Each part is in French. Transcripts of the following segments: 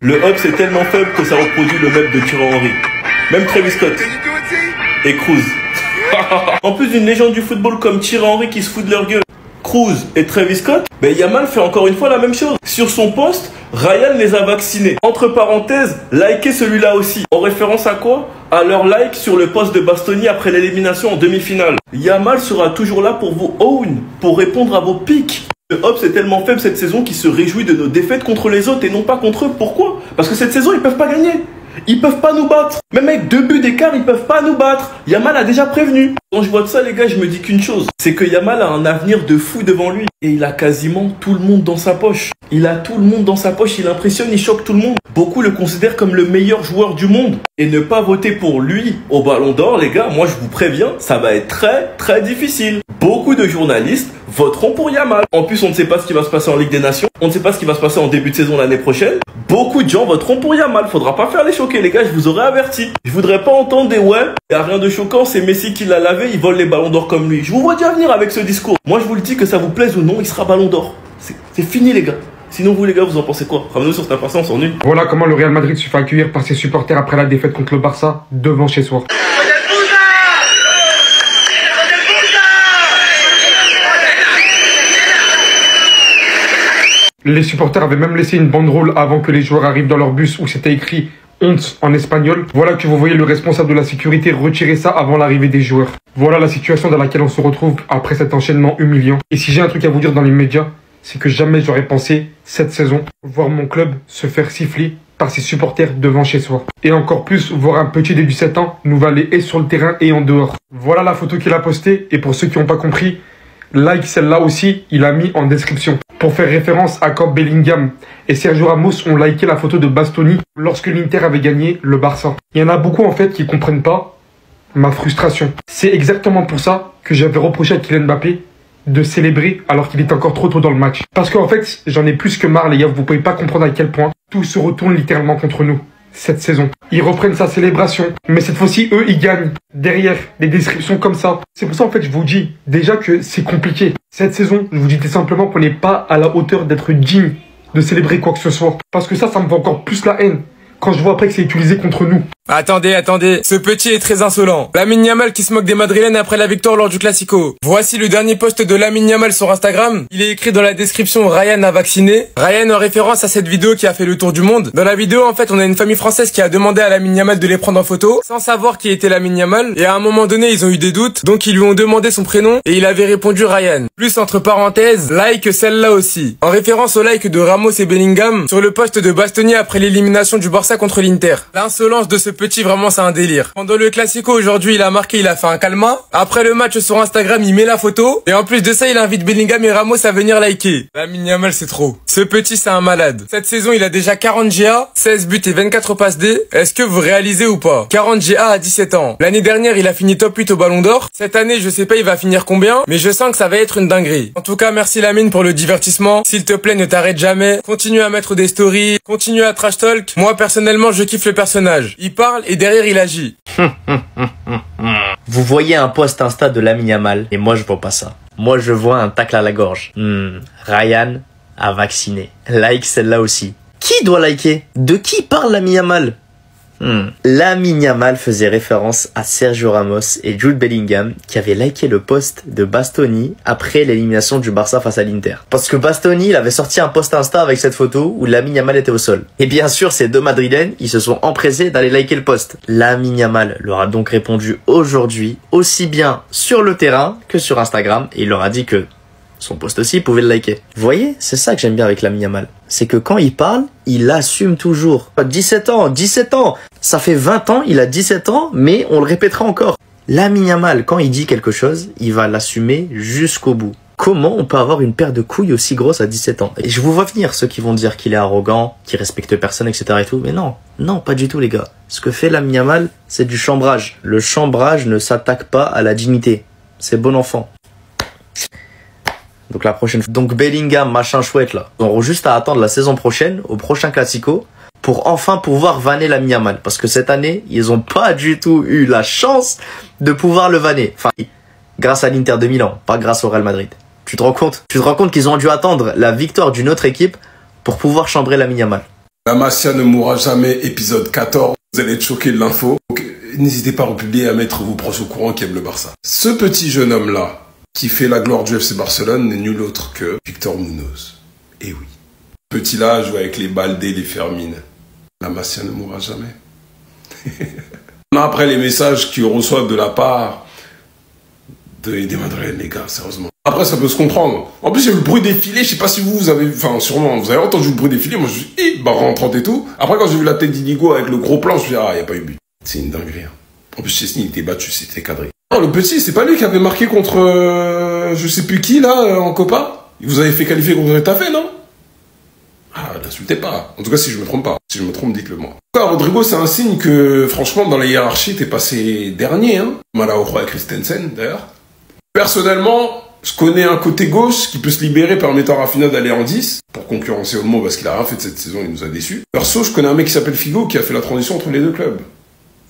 Le hop c'est tellement faible que ça reproduit le meuble de Thierry Henry. Même Travis Scott. Et Cruz. En plus d'une légende du football comme Thierry Henry qui se fout de leur gueule, Cruz et Travis Scott, ben Yamal fait encore une fois la même chose. Sur son post, Ryan les a vaccinés. Entre parenthèses, likez celui-là aussi. En référence à quoi? À leur like sur le post de Bastoni après l'élimination en demi-finale. Yamal sera toujours là pour vous own, pour répondre à vos pics. Le hop c'est tellement faible cette saison qu'il se réjouit de nos défaites contre les autres et non pas contre eux. Pourquoi? Parce que cette saison ils peuvent pas gagner. Ils peuvent pas nous battre. Même avec 2 buts d'écart, ils peuvent pas nous battre. Yamal a déjà prévenu. Quand je vois de ça, les gars, je me dis qu'une chose. C'est que Yamal a un avenir de fou devant lui. Et il a quasiment tout le monde dans sa poche. Il a tout le monde dans sa poche. Il impressionne, il choque tout le monde. Beaucoup le considèrent comme le meilleur joueur du monde. Et ne pas voter pour lui au Ballon d'Or, les gars, moi je vous préviens, ça va être très difficile. Beaucoup de journalistes voteront pour Yamal. En plus, on ne sait pas ce qui va se passer en Ligue des Nations. On ne sait pas ce qui va se passer en début de saison l'année prochaine. Beaucoup de gens voteront pour Yamal. Faudra pas faire les choquer, les gars, je vous aurais averti. Je voudrais pas entendre des ouais, y a rien de choquant, c'est Messi qui l'a lavé, il vole les ballons d'or comme lui. Je vous vois déjà venir avec ce discours. Moi, je vous le dis, que ça vous plaise ou non, il sera Ballon d'Or. C'est fini, les gars. Sinon, vous, les gars, vous en pensez quoi? Ramenez-nous sur cette impatience, on est. Voilà comment le Real Madrid se fait accueillir par ses supporters après la défaite contre le Barça devant chez soi. Les supporters avaient même laissé une banderole avant que les joueurs arrivent dans leur bus où c'était écrit honte en espagnol. Voilà que vous voyez le responsable de la sécurité retirer ça avant l'arrivée des joueurs. Voilà la situation dans laquelle on se retrouve après cet enchaînement humiliant. Et si j'ai un truc à vous dire dans les médias, c'est que jamais j'aurais pensé, cette saison, voir mon club se faire siffler par ses supporters devant chez soi. Et encore plus, voir un petit de 17 ans nous valer et sur le terrain et en dehors. Voilà la photo qu'il a postée, et pour ceux qui n'ont pas compris, like celle-là aussi, il a mis en description. Pour faire référence à quand Bellingham et Sergio Ramos ont liké la photo de Bastoni lorsque l'Inter avait gagné le Barça. Il y en a beaucoup en fait qui comprennent pas ma frustration. C'est exactement pour ça que j'avais reproché à Kylian Mbappé de célébrer alors qu'il est encore trop tôt dans le match. Parce qu'en fait, j'en ai plus que marre les gars, vous pouvez pas comprendre à quel point tout se retourne littéralement contre nous cette saison. Ils reprennent sa célébration, mais cette fois-ci, eux, ils gagnent. Derrière, des descriptions comme ça. C'est pour ça, en fait, je vous dis déjà que c'est compliqué. Cette saison, je vous dis tout simplement qu'on n'est pas à la hauteur d'être digne de célébrer quoi que ce soit. Parce que ça me fait encore plus la haine quand je vois après que c'est utilisé contre nous. Attendez, ce petit est très insolent. Lamine Yamal qui se moque des Madrilènes après la victoire lors du Classico. Voici le dernier post de Lamine Yamal sur Instagram. Il est écrit dans la description Ryan a vacciné. Ryan en référence à cette vidéo qui a fait le tour du monde. Dans la vidéo, en fait, on a une famille française qui a demandé à Lamine Yamal de les prendre en photo, sans savoir qui était Lamine Yamal. Et à un moment donné, ils ont eu des doutes, donc ils lui ont demandé son prénom et il avait répondu Ryan. Plus entre parenthèses, like celle-là aussi. En référence au like de Ramos et Bellingham sur le post de Bastoni après l'élimination du Barça contre l'Inter. L'insolence de ce petit, vraiment, c'est un délire. Pendant le Classico aujourd'hui, il a marqué, il a fait un calma. Après le match sur Instagram, il met la photo. Et en plus de ça, il invite Bellingham et Ramos à venir liker. Lamine Yamal, c'est trop. Ce petit, c'est un malade. Cette saison, il a déjà 40 GA, 16 buts et 24 passes D. Est-ce que vous réalisez ou pas? 40 GA à 17 ans. L'année dernière, il a fini top 8 au Ballon d'Or. Cette année, je sais pas, il va finir combien, mais je sens que ça va être une dinguerie. En tout cas, merci Lamine pour le divertissement. S'il te plaît, ne t'arrête jamais. Continue à mettre des stories. Continue à trash talk. Moi, personnellement, je kiffe le personnage. Il parle et derrière il agit. Vous voyez un post Insta de Lamine Yamal et moi je vois pas ça. Moi je vois un tacle à la gorge. Ryan a vacciné. Like celle-là aussi. Qui doit liker? De qui parle Lamine Yamal? Lamine Yamal faisait référence à Sergio Ramos et Jude Bellingham qui avaient liké le post de Bastoni après l'élimination du Barça face à l'Inter. Parce que Bastoni, il avait sorti un post Insta avec cette photo où Lamine Yamal était au sol. Et bien sûr, ces deux Madrilènes, ils se sont empressés d'aller liker le post. Lamine Yamal leur a donc répondu aujourd'hui, aussi bien sur le terrain que sur Instagram, et il leur a dit que son post aussi, il pouvait le liker. Vous voyez, c'est ça que j'aime bien avec Lamine Yamal. C'est que quand il parle, il assume toujours. 17 ans. Ça fait 20 ans, il a 17 ans, mais on le répétera encore. Lamine Yamal, quand il dit quelque chose, il va l'assumer jusqu'au bout. Comment on peut avoir une paire de couilles aussi grosse à 17 ans? Et je vous vois venir ceux qui vont dire qu'il est arrogant, qu'il respecte personne, etc. et tout. Mais non, pas du tout les gars. Ce que fait Lamine Yamal, c'est du chambrage. Le chambrage ne s'attaque pas à la dignité. C'est bon enfant. Donc la prochaine fois. Donc Bellingham, machin chouette là. On aura juste à attendre la saison prochaine, au prochain Classico, pour enfin pouvoir vanner Lamine Yamal. Parce que cette année, ils ont pas du tout eu la chance de pouvoir le vanner. Enfin, grâce à l'Inter de Milan, pas grâce au Real Madrid. Tu te rends compte qu'ils ont dû attendre la victoire d'une autre équipe pour pouvoir chambrer Lamine Yamal. La Masia ne mourra jamais, épisode 14. Vous allez être choqués de l'info. Donc, n'hésitez pas à republier et à mettre vos proches au courant qui aiment le Barça. Ce petit jeune homme-là, qui fait la gloire du FC Barcelone, n'est nul autre que Victor Munoz. Et oui. Petit-là joue avec les Baldé, les Fermine. La Masia ne mourra jamais. Après les messages qu'ils reçoivent de la part des Madrilènes, les gars, sérieusement. Après, ça peut se comprendre. En plus, il y a eu le bruit des filets. Je sais pas si vous avez... Enfin, sûrement, vous avez entendu le bruit des filets. Moi, je suis dit, bah, rentrante et tout. Après, quand j'ai vu la tête d'Inigo avec le gros plan, je me suis dit, ah, il n'y a pas eu but. C'est une dinguerie. Hein. En plus, Chesney, il était battu, c'était cadré. Non, le petit, c'est pas lui qui avait marqué contre... je sais plus qui, là, en Copa. Il vous avait fait qualifier contre Retafe, non? Ah, n'insultez pas. En tout cas, si je me trompe pas. Si je me trompe, dites-le moi. En tout cas, Rodrigo, c'est un signe que, franchement, dans la hiérarchie, t'es passé dernier, hein. Malaho et Christensen, d'ailleurs. Personnellement, je connais un côté gauche qui peut se libérer permettant à Rafinha d'aller en 10 pour concurrencer Olmo parce qu'il a rien fait de cette saison, il nous a déçus. Perso, je connais un mec qui s'appelle Figo qui a fait la transition entre les deux clubs.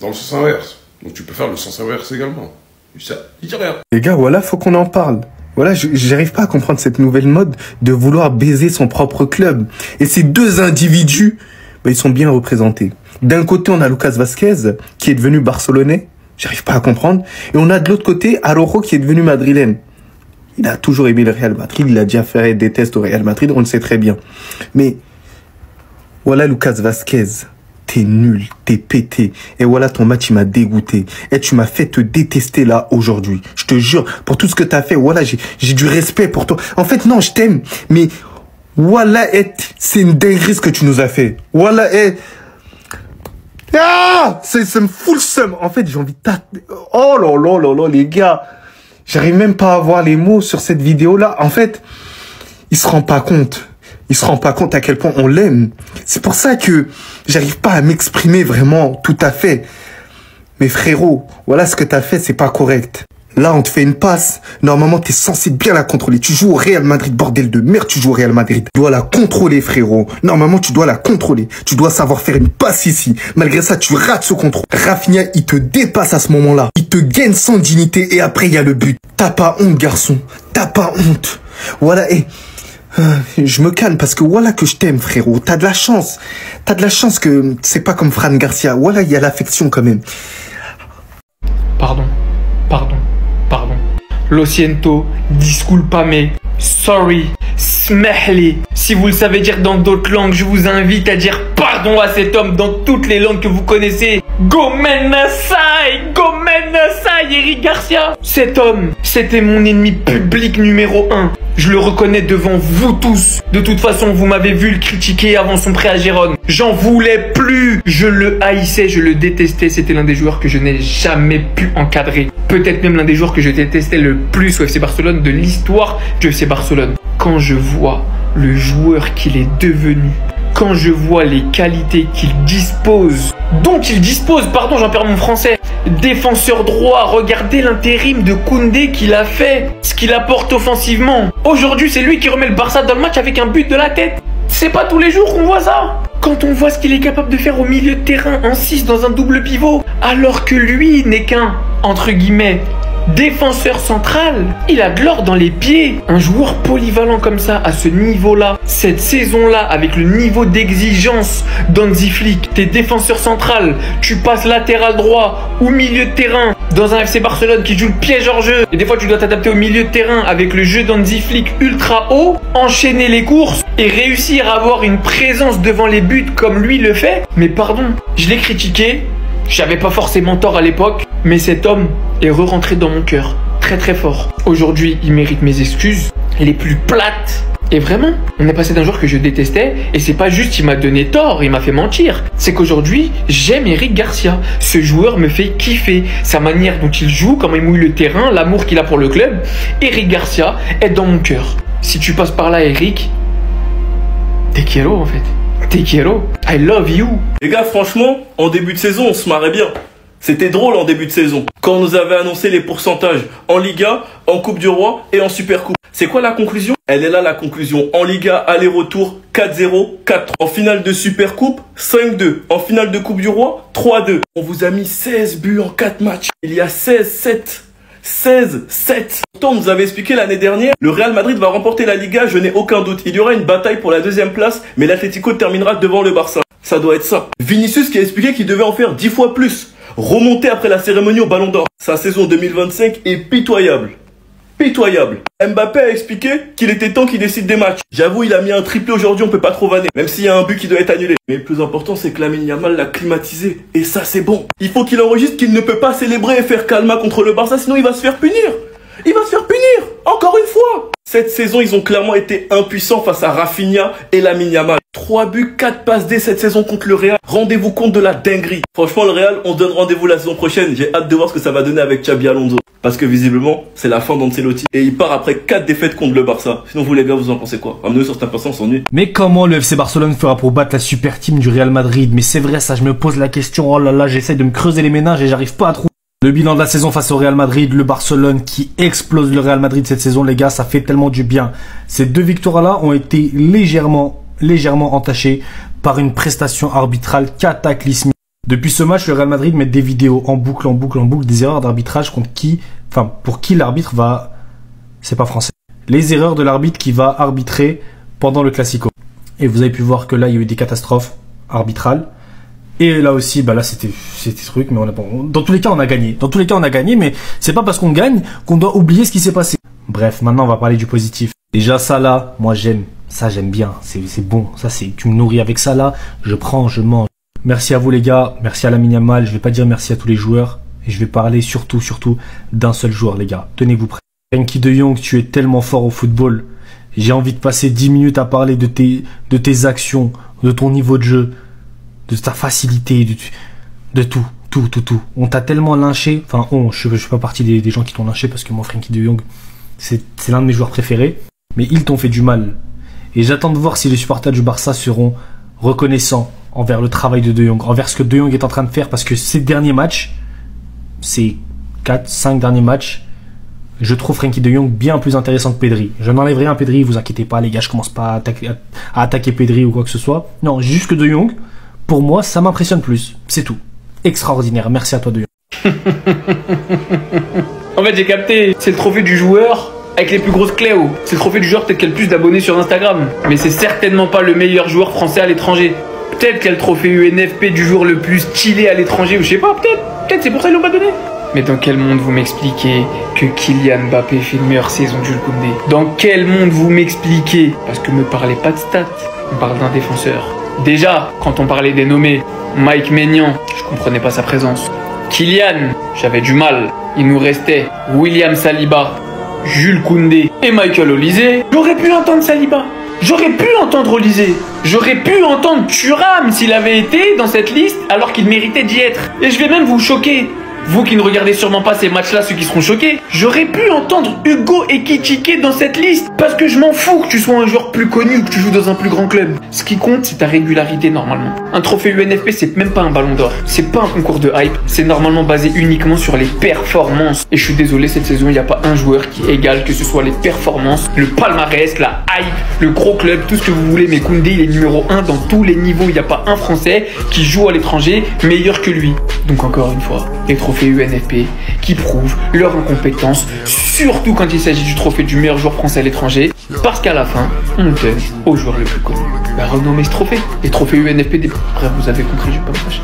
Dans le sens inverse. Donc tu peux faire le sens inverse également. Ça, il dit rien. Les gars, voilà, faut qu'on en parle. Voilà, j'arrive pas à comprendre cette nouvelle mode de vouloir baiser son propre club. Et ces deux individus, bah, ils sont bien représentés. D'un côté, on a Lucas Vazquez, qui est devenu barcelonais. J'arrive pas à comprendre. Et on a de l'autre côté, Araujo, qui est devenu madrilène. Il a toujours aimé le Real Madrid. Il a déjà fait des tests au Real Madrid. On le sait très bien. Mais, voilà, Lucas Vazquez. T'es nul, t'es pété. Et voilà, ton match, il m'a dégoûté. Et tu m'as fait te détester là, aujourd'hui. Je te jure, pour tout ce que t'as fait, voilà, j'ai du respect pour toi. En fait, non, je t'aime. Mais, voilà, c'est une dinguerie ce que tu nous as fait. Voilà, ah, ça me fout le seum. En fait, j'ai envie de oh là là là là, les gars. J'arrive même pas à avoir les mots sur cette vidéo-là. En fait, il se rend pas compte. Il se rend pas compte à quel point on l'aime. C'est pour ça que j'arrive pas à m'exprimer vraiment tout à fait. Mais frérot, voilà ce que t'as fait, c'est pas correct. Là, on te fait une passe. Normalement, t'es censé bien la contrôler. Tu joues au Real Madrid, bordel de merde, tu joues au Real Madrid. Tu dois la contrôler, frérot. Normalement, tu dois la contrôler. Tu dois savoir faire une passe ici. Malgré ça, tu rates ce contrôle. Rafinha, il te dépasse à ce moment-là. Il te gagne sans dignité et après, il y a le but. T'as pas honte, garçon. T'as pas honte. Voilà, je me calme parce que voilà que je t'aime, frérot. T'as de la chance. T'as de la chance que c'est pas comme Fran Garcia. Voilà, il y a l'affection quand même. Pardon. Lo siento, disculpame, sorry, smehli. Si vous le savez dire dans d'autres langues, je vous invite à dire pardon à cet homme dans toutes les langues que vous connaissez. Gomen Nasai, Eric Garcia. Cet homme, c'était mon ennemi public numéro 1. Je le reconnais devant vous tous. De toute façon, vous m'avez vu le critiquer avant son prêt à Gérone. J'en voulais plus. Je le haïssais, je le détestais. C'était l'un des joueurs que je n'ai jamais pu encadrer. Peut-être même l'un des joueurs que je détestais le plus au FC Barcelone de l'histoire du FC Barcelone. Quand je vois le joueur qu'il est devenu, quand je vois les qualités dont il dispose, pardon, j'en perds mon français. Défenseur droit, regardez l'intérim de Koundé qu'il a fait, ce qu'il apporte offensivement. Aujourd'hui, c'est lui qui remet le Barça dans le match avec un but de la tête. C'est pas tous les jours qu'on voit ça. Quand on voit ce qu'il est capable de faire au milieu de terrain, en 6 dans un double pivot, alors que lui n'est qu'un, entre guillemets, défenseur central, il a de l'or dans les pieds. Un joueur polyvalent comme ça, à ce niveau-là, cette saison-là, avec le niveau d'exigence d'Hansi Flick, t'es défenseur central, tu passes latéral droit ou milieu de terrain dans un FC Barcelone qui joue le piège hors jeu. Et des fois, tu dois t'adapter au milieu de terrain avec le jeu d'Hansi Flick ultra haut, enchaîner les courses et réussir à avoir une présence devant les buts comme lui le fait. Mais pardon, je l'ai critiqué. J'avais pas forcément tort à l'époque, mais cet homme est re-rentré dans mon cœur, très très fort. Aujourd'hui, il mérite mes excuses, les plus plates. Et vraiment, on est passé d'un joueur que je détestais, et c'est pas juste il m'a donné tort, il m'a fait mentir. C'est qu'aujourd'hui, j'aime Eric Garcia. Ce joueur me fait kiffer. Sa manière dont il joue, comment il mouille le terrain, l'amour qu'il a pour le club. Eric Garcia est dans mon cœur. Si tu passes par là, Eric, te quiero en fait. Te quiero. I love you. Les gars, franchement, en début de saison, on se marrait bien. C'était drôle en début de saison, quand on nous avait annoncé les pourcentages en Liga, en Coupe du Roi et en Super Coupe. C'est quoi la conclusion? Elle est là, la conclusion. En Liga, aller-retour, 4-0, 4-3. En finale de Super Coupe, 5-2. En finale de Coupe du Roi, 3-2. On vous a mis 16 buts en 4 matchs. Il y a 16-7. 16-7. Pourtant, on nous avait expliqué l'année dernière, le Real Madrid va remporter la Liga, je n'ai aucun doute. Il y aura une bataille pour la deuxième place, mais l'Atlético terminera devant le Barça. Ça doit être ça. Vinicius qui a expliqué qu'il devait en faire 10 fois plus. Remonter après la cérémonie au Ballon d'Or. Sa saison 2025 est pitoyable. Pitoyable. Mbappé a expliqué qu'il était temps qu'il décide des matchs. J'avoue, il a mis un triplé aujourd'hui, on peut pas trop vanner. Même s'il y a un but qui doit être annulé. Mais le plus important, c'est que Lamine Yamal l'a climatisé. Et ça, c'est bon. Il faut qu'il enregistre qu'il ne peut pas célébrer et faire calma contre le Barça, sinon il va se faire punir. Il va se faire punir. Encore une fois. Cette saison, ils ont clairement été impuissants face à Rafinha et Lamine Yamal. 3 buts, 4 passes D cette saison contre le Real. Rendez-vous compte de la dinguerie. Franchement, le Real, on se donne rendez-vous la saison prochaine. J'ai hâte de voir ce que ça va donner avec Xabi Alonso. Parce que visiblement, c'est la fin d'Ancelotti. Et il part après 4 défaites contre le Barça. Sinon, vous les gars, vous en pensez quoi? Ramenez sur cette impatience, on s'ennuie. Mais comment le FC Barcelone fera pour battre la super team du Real Madrid? Mais c'est vrai, ça, je me pose la question. Oh là là, j'essaie de me creuser les méninges et j'arrive pas à trouver. Le bilan de la saison face au Real Madrid, le Barcelone qui explose le Real Madrid cette saison, les gars, ça fait tellement du bien. Ces 2 victoires-là ont été légèrement entachées par une prestation arbitrale cataclysmique. Depuis ce match, le Real Madrid met des vidéos en boucle, des erreurs d'arbitrage pour qui l'arbitre va... C'est pas français. Les erreurs de l'arbitre qui va arbitrer pendant le Classico. Et vous avez pu voir que là, il y a eu des catastrophes arbitrales. Et là aussi, bah là c'était truc, mais dans tous les cas on a gagné. Dans tous les cas on a gagné, mais c'est pas parce qu'on gagne qu'on doit oublier ce qui s'est passé. Bref, maintenant on va parler du positif. Déjà ça là, moi j'aime bien, c'est bon. Ça tu me nourris avec ça là, je prends, je mange. Merci à vous les gars, merci à Lamine Yamal. Je vais pas dire merci à tous les joueurs et je vais parler surtout d'un seul joueur les gars. Tenez-vous prêts. Frenkie de Jong, tu es tellement fort au football. J'ai envie de passer 10 minutes à parler de tes actions, de ton niveau de jeu, de ta facilité, de tout. On t'a tellement lynché, je fais pas partie des gens qui t'ont lynché parce que moi, Frenkie de Jong, c'est l'un de mes joueurs préférés, mais ils t'ont fait du mal. Et j'attends de voir si les supporters du Barça seront reconnaissants envers le travail de Jong, envers ce que De Jong est en train de faire, parce que ces derniers matchs, ces 4-5 derniers matchs, je trouve Frenkie de Jong bien plus intéressant que Pedri. Je n'enlève rien à Pedri, vous inquiétez pas les gars, je commence pas à attaquer Pedri ou quoi que ce soit. Non, juste que De Jong, pour moi, ça m'impressionne plus. C'est tout. Extraordinaire. Merci à toi, De Jong. En fait, j'ai capté. C'est le trophée du joueur avec les plus grosses Cléo. C'est le trophée du joueur peut-être qui a le plus d'abonnés sur Instagram. Mais c'est certainement pas le meilleur joueur français à l'étranger. Peut-être qu'il y a le trophée UNFP du joueur le plus stylé à l'étranger, ou je sais pas, peut-être c'est pour ça qu'ils l'ont pas donné. Mais dans quel monde vous m'expliquez que Kylian Mbappé fait une meilleure saison que Jules Koundé? Dans quel monde vous m'expliquez? Parce que me parlez pas de stats, on parle d'un défenseur. Déjà, quand on parlait des nommés, Mike Maignan, je comprenais pas sa présence. Kylian, j'avais du mal. Il nous restait William Saliba, Jules Koundé et Michael Olise. J'aurais pu entendre Saliba. J'aurais pu entendre Olise. J'aurais pu entendre Thuram s'il avait été dans cette liste alors qu'il méritait d'y être. Et je vais même vous choquer. Vous qui ne regardez sûrement pas ces matchs-là, ceux qui seront choqués, j'aurais pu entendre Hugo Ekitike dans cette liste. Parce que je m'en fous que tu sois un joueur plus connu ou que tu joues dans un plus grand club. Ce qui compte, c'est ta régularité normalement. Un trophée UNFP, c'est même pas un ballon d'or. C'est pas un concours de hype. C'est normalement basé uniquement sur les performances. Et je suis désolé, cette saison, il n'y a pas un joueur qui égale, que ce soit les performances, le palmarès, la hype, le gros club, tout ce que vous voulez. Mais Koundé, il est numéro 1 dans tous les niveaux. Il n'y a pas un Français qui joue à l'étranger meilleur que lui. Donc encore une fois, les trophées UNFP qui prouvent leur incompétence, surtout quand il s'agit du trophée du meilleur joueur français à l'étranger, parce qu'à la fin, on donne au joueur le plus connu. Bah, renommez ce trophée. Les trophées UNFP, bref, vous avez compris, je vais pas me fâcher.